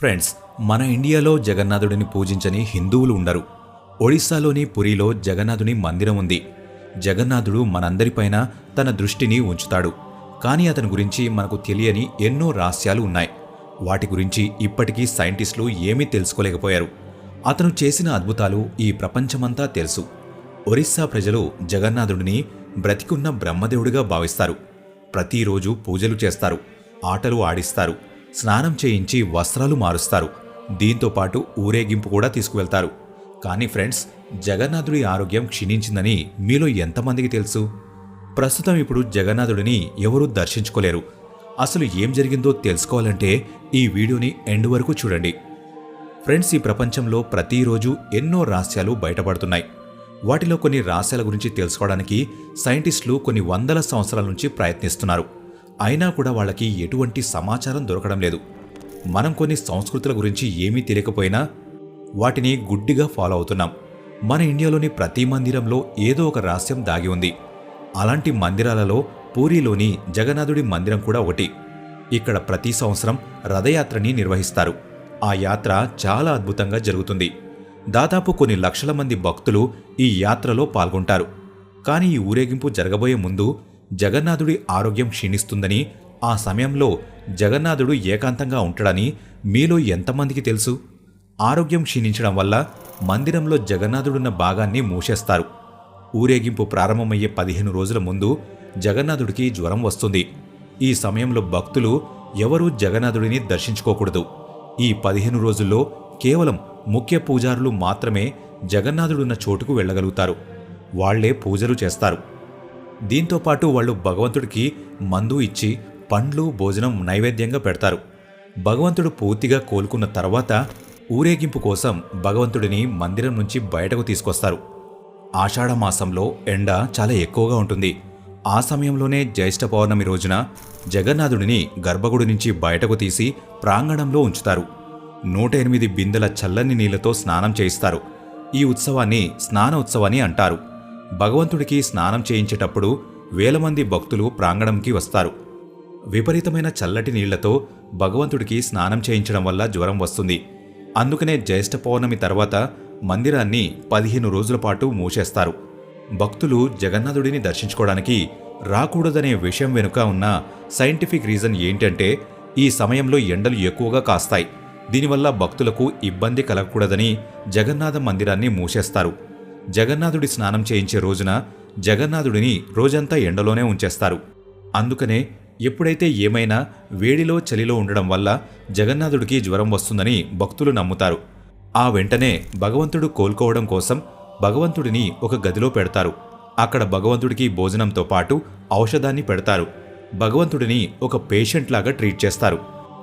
Friends, మన ఇండియాలో జగన్నాథుడిని పూజించని హిందువులు ఉండరు. ఒడిశాలోని పురిలో జగన్నాథుని మందిరం ఉంది. జగన్నాథుడు మనందరిపైన తన దృష్టిని ఉంచుతాడు. కానీ అతని గురించి మనకు తెలియని ఎన్నో రహస్యాలు ఉన్నాయి. వాటి గురించి ఇప్పటికీ సైంటిస్టులు ఏమీ తెలుసుకోలేకపోయారు. అతను చేసిన అద్భుతాలు ఈ ప్రపంచమంతా తెలుసు. ఒరిస్సా ప్రజలు జగన్నాథుడిని బ్రతికున్న బ్రహ్మదేవుడిగా భావిస్తారు. ప్రతిరోజు పూజలు చేస్తారు, ఆటలు ఆడిస్తారు, స్నానం చేయించి వస్త్రాలు మారుస్తారు. దీంతోపాటు ఊరేగింపు కూడా తీసుకువెళ్తారు. కానీ ఫ్రెండ్స్, జగన్నాథుడి ఆరోగ్యం క్షీణించిందని మీలో ఎంతమందికి తెలుసు? ప్రస్తుతం ఇప్పుడు జగన్నాథుడిని ఎవరూ దర్శించుకోలేరు. అసలు ఏం జరిగిందో తెలుసుకోవాలంటే ఈ వీడియోని ఎండ్ వరకు చూడండి. ఫ్రెండ్స్, ఈ ప్రపంచంలో ప్రతిరోజు ఎన్నో రహస్యాలు బయటపడుతున్నాయి. వాటిలో కొన్ని రహస్యాల గురించి తెలుసుకోవడానికి సైంటిస్టులు కొన్ని వందల సంవత్సరాల నుంచి ప్రయత్నిస్తున్నారు. అయినా కూడా వాళ్ళకి ఎటువంటి సమాచారం దొరకడం లేదు. మనం కొన్ని సంస్కృతుల గురించి ఏమీ తెలియకపోయినా వాటిని గుడ్డిగా ఫాలో అవుతున్నాం. మన ఇండియాలోని ప్రతి మందిరంలో ఏదో ఒక రహస్యం దాగి ఉంది. అలాంటి మందిరాలలో పూరీలోని జగన్నాథుడి మందిరం కూడా ఒకటి. ఇక్కడ ప్రతి సంవత్సరం రథయాత్రని నిర్వహిస్తారు. ఆ యాత్ర చాలా అద్భుతంగా జరుగుతుంది. దాదాపు కొన్ని లక్షల మంది భక్తులు ఈ యాత్రలో పాల్గొంటారు. కానీ ఈ ఊరేగింపు జరగబోయే ముందు జగన్నాథుడి ఆరోగ్యం క్షీణిస్తుందని, ఆ సమయంలో జగన్నాథుడు ఏకాంతంగా ఉంటాడని మీలో ఎంతమందికి తెలుసు? ఆరోగ్యం క్షీణించడం వల్ల మందిరంలో జగన్నాథుడున్న భాగాన్ని మూసేస్తారు. ఊరేగింపు ప్రారంభమయ్యే 15 రోజుల ముందు జగన్నాథుడికి జ్వరం వస్తుంది. ఈ సమయంలో భక్తులు ఎవరూ జగన్నాథుడిని దర్శించుకోకూడదు. ఈ 15 రోజుల్లో కేవలం ముఖ్య పూజారులు మాత్రమే జగన్నాథుడున్న చోటుకు వెళ్ళగలుగుతారు. వాళ్లే పూజలు చేస్తారు. దీంతోపాటు వాళ్ళు భగవంతుడికి మందు ఇచ్చి పండ్లు, భోజనం నైవేద్యంగా పెడతారు. భగవంతుడు పూర్తిగా కోలుకున్న తర్వాత ఊరేగింపు కోసం భగవంతుడిని మందిరం నుంచి బయటకు తీసుకొస్తారు. ఆషాఢమాసంలో ఎండ చాలా ఎక్కువగా ఉంటుంది. ఆ సమయంలోనే జ్యేష్ఠ పౌర్ణమి రోజున జగన్నాథుడిని గర్భగుడి నుంచి బయటకు తీసి ప్రాంగణంలో ఉంచుతారు. 108 బిందెల చల్లని నీళ్లతో స్నానం చేయిస్తారు. ఈ ఉత్సవాన్ని స్నాన ఉత్సవాన్ని అంటారు. భగవంతుడికి స్నానం చేయించేటప్పుడు వేల మంది భక్తులు ప్రాంగణంకి వస్తారు. విపరీతమైన చల్లటి నీళ్లతో భగవంతుడికి స్నానం చేయించడం వల్ల జ్వరం వస్తుంది. అందుకనే జ్యేష్ఠ పౌర్ణమి తర్వాత మందిరాన్ని 15 రోజుల పాటు మూసేస్తారు. భక్తులు జగన్నాథుడిని దర్శించుకోవడానికి రాకూడదనే విషయం వెనుక ఉన్న సైంటిఫిక్ రీజన్ ఏంటంటే, ఈ సమయంలో ఎండలు ఎక్కువగా కాస్తాయి. దీనివల్ల భక్తులకు ఇబ్బంది కలగకూడదని జగన్నాథ మందిరాన్ని మూసేస్తారు. జగన్నాథుడి స్నానం చేయించే రోజున జగన్నాథుడిని రోజంతా ఎండలోనే ఉంచేస్తారు. అందుకనే ఎప్పుడైతే ఏమైనా వేడిలో చలిలో ఉండడం వల్ల జగన్నాథుడికి జ్వరం వస్తుందని భక్తులు నమ్ముతారు. ఆ వెంటనే భగవంతుడు కోలుకోవడం కోసం భగవంతుడిని ఒక గదిలో పెడతారు. అక్కడ భగవంతుడికి భోజనంతో పాటు ఔషధాన్ని పెడతారు. భగవంతుడిని ఒక పేషెంట్ లాగా ట్రీట్ చేస్తారు.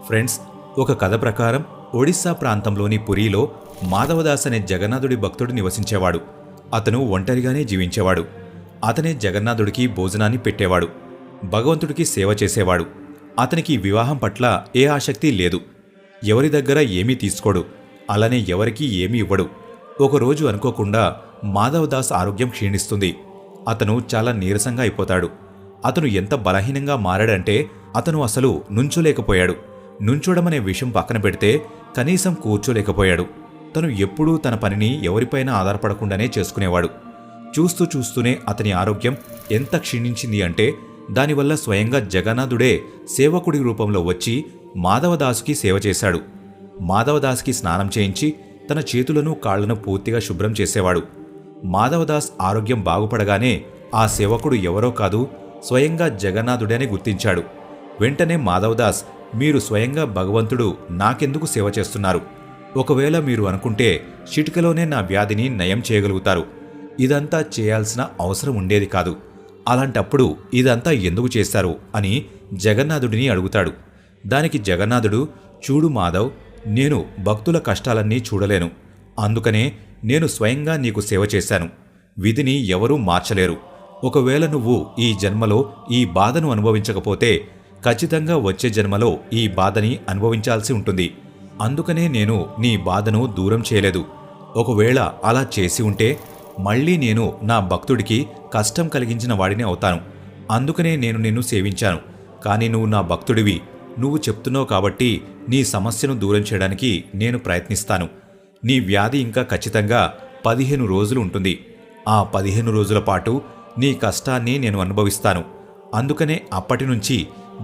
ఫ్రెండ్స్, ఒక కథ ప్రకారం ఒడిశా ప్రాంతంలోని పురిలో మాధవదాస్ అనే జగన్నాథుడి భక్తుడు నివసించేవాడు. అతను ఒంటరిగానే జీవించేవాడు. అతనే జగన్నాథుడికి భోజనాన్ని పెట్టేవాడు, భగవంతుడికి సేవ చేసేవాడు. అతనికి వివాహం పట్ల ఏ ఆసక్తి లేదు. ఎవరి దగ్గర ఏమీ తీసుకోడు, అలానే ఎవరికీ ఏమీ ఇవ్వడు. ఒకరోజు అనుకోకుండా మాధవదాస్ ఆరోగ్యం క్షీణిస్తుంది. అతను చాలా నీరసంగా అయిపోతాడు. అతను ఎంత బలహీనంగా మారాడంటే అతను అసలు నుంచోలేకపోయాడు. నుంచోడమనే విషయం పక్కన పెడితే కనీసం కూర్చోలేకపోయాడు. తను ఎప్పుడూ తన పనిని ఎవరిపైనా ఆధారపడకుండానే చేసుకునేవాడు. చూస్తూ చూస్తూనే అతని ఆరోగ్యం ఎంత క్షీణించింది అంటే దానివల్ల స్వయంగా జగన్నాథుడే సేవకుడి రూపంలో వచ్చి మాధవదాసుకి సేవ చేశాడు. మాధవదాస్కి స్నానం చేయించి తన చేతులను కాళ్లను పూర్తిగా శుభ్రం చేసేవాడు. మాధవదాస్ ఆరోగ్యం బాగుపడగానే ఆ సేవకుడు ఎవరో కాదు, స్వయంగా జగన్నాథుడే అని గుర్తించాడు. వెంటనే మాధవదాస్, మీరు స్వయంగా భగవంతుడు నాకెందుకు సేవ చేస్తున్నారు? ఒకవేళ మీరు అనుకుంటే చిటికలోనే నా వ్యాధిని నయం చేయగలుగుతారు. ఇదంతా చేయాల్సిన అవసరం ఉండేది కాదు. అలాంటప్పుడు ఇదంతా ఎందుకు చేశారు అని జగన్నాథుడిని అడుగుతాడు. దానికి జగన్నాథుడు, చూడు మాధవ్, నేను భక్తుల కష్టాలన్నీ చూడలేను. అందుకనే నేను స్వయంగా నీకు సేవ చేశాను. విధిని ఎవరూ మార్చలేరు. ఒకవేళ నువ్వు ఈ జన్మలో ఈ బాధను అనుభవించకపోతే ఖచ్చితంగా వచ్చే జన్మలో ఈ బాధని అనుభవించాల్సి ఉంటుంది. అందుకనే నేను నీ బాధను దూరం చేయలేదు. ఒకవేళ అలా చేసి ఉంటే మళ్ళీ నేను నా భక్తుడికి కష్టం కలిగించిన వాడిని అవుతాను. అందుకనే నేను నిన్ను సేవించాను. కానీ నువ్వు నా భక్తుడివి. నువ్వు చెప్తున్నావు కాబట్టి నీ సమస్యను దూరం చేయడానికి నేను ప్రయత్నిస్తాను. నీ వ్యాధి ఇంకా ఖచ్చితంగా 15 రోజులు ఉంటుంది. ఆ 15 రోజుల పాటు నీ కష్టాన్ని నేను అనుభవిస్తాను. అందుకనే అప్పటి నుంచి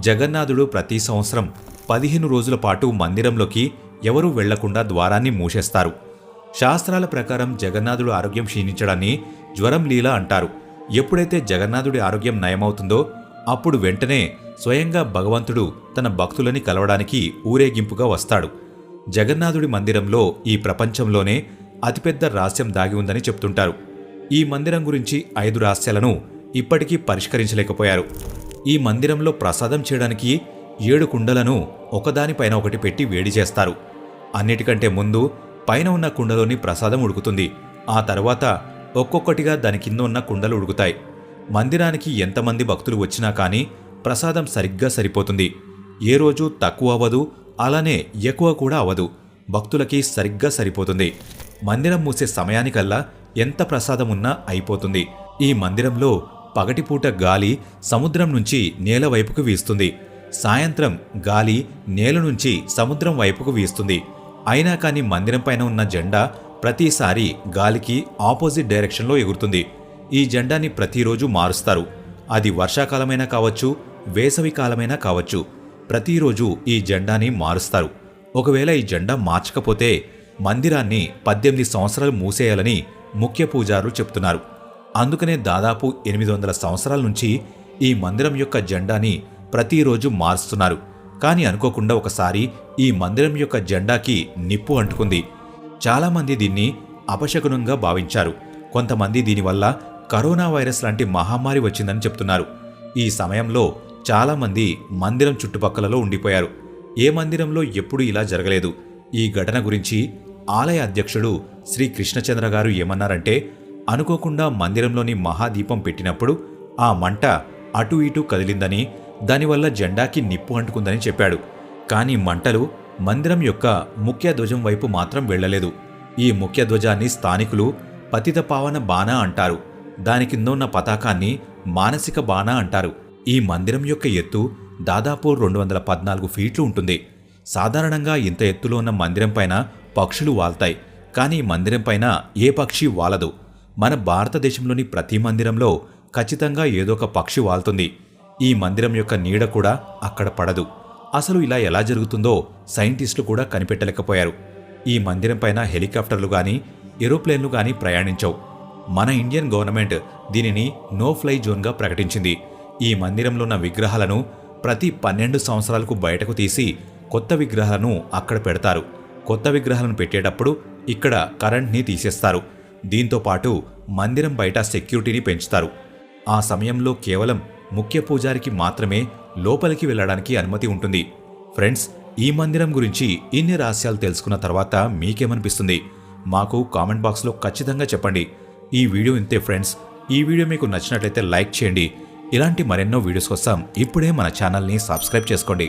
జగన్నాథుడు ప్రతి సంవత్సరం 15 రోజుల పాటు మందిరంలోకి ఎవరూ వెళ్లకుండా ద్వారాన్ని మూసేస్తారు. శాస్త్రాల ప్రకారం జగన్నాథుడు ఆరోగ్యం క్షీణించడాన్ని జ్వరం లీల అంటారు. ఎప్పుడైతే జగన్నాథుడి ఆరోగ్యం నయమవుతుందో అప్పుడు వెంటనే స్వయంగా భగవంతుడు తన భక్తులని కలవడానికి ఊరేగింపుగా వస్తాడు. జగన్నాథుడి మందిరంలో ఈ ప్రపంచంలోనే అతిపెద్ద రహస్యం దాగి ఉందని చెప్తుంటారు. ఈ మందిరం గురించి 5 రహస్యాలను ఇప్పటికీ పరిష్కరించలేకపోయారు. ఈ మందిరంలో ప్రసాదం చేయడానికి 7 కుండలను ఒకదానిపైన ఒకటి పెట్టి వేడి చేస్తారు. అన్నిటికంటే ముందు పైన ఉన్న కుండలోని ప్రసాదం ఉడుకుతుంది. ఆ తర్వాత ఒక్కొక్కటిగా దాని కింద ఉన్న కుండలు ఉడుకుతాయి. మందిరానికి ఎంతమంది భక్తులు వచ్చినా కానీ ప్రసాదం సరిగ్గా సరిపోతుంది. ఏ రోజు తక్కువ అవ్వదు, అలానే ఎక్కువ కూడా అవ్వదు. భక్తులకి సరిగ్గా సరిపోతుంది. మందిరం మూసే సమయానికల్లా ఎంత ప్రసాదం ఉన్నా అయిపోతుంది. ఈ మందిరంలో పగటిపూట గాలి సముద్రం నుంచి నేల వైపుకు వీస్తుంది. సాయంత్రం గాలి నేల నుంచి సముద్రం వైపుకు వీస్తుంది. అయినా కానీ మందిరం పైన ఉన్న జెండా ప్రతిసారి గాలికి ఆపోజిట్ డైరెక్షన్లో ఎగురుతుంది. ఈ జెండాని ప్రతిరోజు మారుస్తారు. అది వర్షాకాలమైనా కావచ్చు, వేసవి కాలమైనా కావచ్చు. ప్రతిరోజు ఈ జెండాని మారుస్తారు. ఒకవేళ ఈ జెండా మార్చకపోతే మందిరాన్ని 18 సంవత్సరాలు మూసేయాలని ముఖ్య పూజారులు చెప్తున్నారు. అందుకనే దాదాపు 800 సంవత్సరాల నుంచి ఈ మందిరం యొక్క జెండాని ప్రతిరోజు మారుస్తున్నారు. కానీ అనుకోకుండా ఒకసారి ఈ మందిరం యొక్క జెండాకి నిప్పు అంటుకుంది. చాలామంది దీన్ని అపశకునంగా భావించారు. కొంతమంది దీనివల్ల కరోనా వైరస్ లాంటి మహమ్మారి వచ్చిందని చెప్తున్నారు. ఈ సమయంలో చాలామంది మందిరం చుట్టుపక్కలలో ఉండిపోయారు. ఏ మందిరంలో ఎప్పుడూ ఇలా జరగలేదు. ఈ ఘటన గురించి ఆలయ అధ్యక్షుడు శ్రీ కృష్ణచంద్ర గారు ఏమన్నారంటే, అనుకోకుండా మందిరంలోని మహాదీపం పెట్టినప్పుడు ఆ మంట అటు ఇటు కదిలిందని, దానివల్ల జెండాకి నిప్పు అంటుకుందని చెప్పాడు. కానీ మంటలు మందిరం యొక్క ముఖ్య ధ్వజం వైపు మాత్రం వెళ్లలేదు. ఈ ముఖ్య ధ్వజాన్ని స్థానికులు పతిత పావన బాణ అంటారు. దాని కింద ఉన్న పతాకాన్ని మానసిక బాణ అంటారు. ఈ మందిరం యొక్క ఎత్తు దాదాపు 214 ఫీట్లు ఉంటుంది. సాధారణంగా ఇంత ఎత్తులో ఉన్న మందిరం పైన పక్షులు వాల్తాయి. కానీ మందిరం పైన ఏ పక్షి వాలదు. మన భారతదేశంలోని ప్రతి మందిరంలో ఖచ్చితంగా ఏదో ఒక పక్షి వాల్తుంది. ఈ మందిరం యొక్క నీడ కూడా అక్కడ పడదు. అసలు ఇలా ఎలా జరుగుతుందో సైంటిస్టులు కూడా కనిపెట్టలేకపోయారు. ఈ మందిరం పైన హెలికాప్టర్లు గాని ఏరోప్లేన్లు గాని ప్రయాణించవు. మన ఇండియన్ గవర్నమెంట్ దీనిని నో ఫ్లై జోన్గా ప్రకటించింది. ఈ మందిరంలో ఉన్న విగ్రహాలను ప్రతి 12 సంవత్సరాలకు బయటకు తీసి కొత్త విగ్రహాలను అక్కడ పెడతారు. కొత్త విగ్రహాలను పెట్టేటప్పుడు ఇక్కడ కరెంట్ని తీసేస్తారు. దీంతో పాటు మందిరం బయట సెక్యూరిటీని పెంచుతారు. ఆ సమయంలో కేవలం ముఖ్య పూజారికి మాత్రమే లోపలికి వెళ్లడానికి అనుమతి ఉంటుంది. ఫ్రెండ్స్, ఈ మందిరం గురించి ఇన్ని రహస్యాలు తెలుసుకున్న తర్వాత మీకేమనిపిస్తుంది? మాకు కామెంట్ బాక్స్లో ఖచ్చితంగా చెప్పండి. ఈ వీడియో ఇంతే ఫ్రెండ్స్. ఈ వీడియో మీకు నచ్చినట్లయితే లైక్ చేయండి. ఇలాంటి మరెన్నో వీడియోస్ కోసం ఇప్పుడే మన ఛానల్ని సబ్స్క్రైబ్ చేసుకోండి.